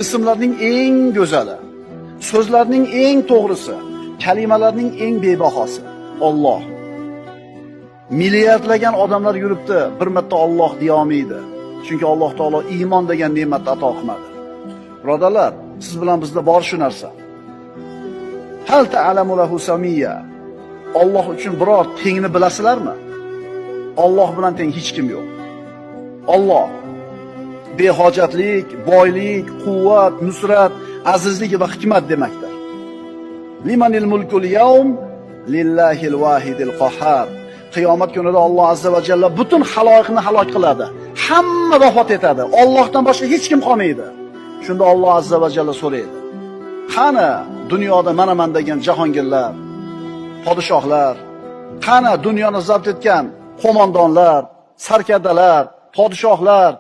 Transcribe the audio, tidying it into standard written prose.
ismlarning eng go'zali, so'zlarning eng to'g'risi, kalimalarning eng bebahosi Alloh. Milliardlagan odamlar yuribdi, bir marta Alloh deya olmaydi. Chunki Alloh taolo iymon degan ne'matni ato qilmadi. Birodarlar, siz bilan bizda bor shu narsa. Hal ta'lamu lahu samiyya. Alloh uchun biror tengni bilasizlarmi? Alloh bilan teng hech kim yo'q. Alloh behojatlik, boylik, quvvat, nusrat, azizlik va hikmat demakdir. Limanil mulkul yawm lillahil wahidil qahhar. Qiyomat kunida Alloh azza va jalla butun xaloyiqni halok qiladi. Hamma vafot etadi. Allohdan boshqa hech kim qolmaydi. Shunda Alloh azza va jalla so'raydi: "Qani dunyoda mana degan jahongirlar, podshohlar, qani dunyoni zabt etgan qo'mondonlar, sarkardalar, podshohlar,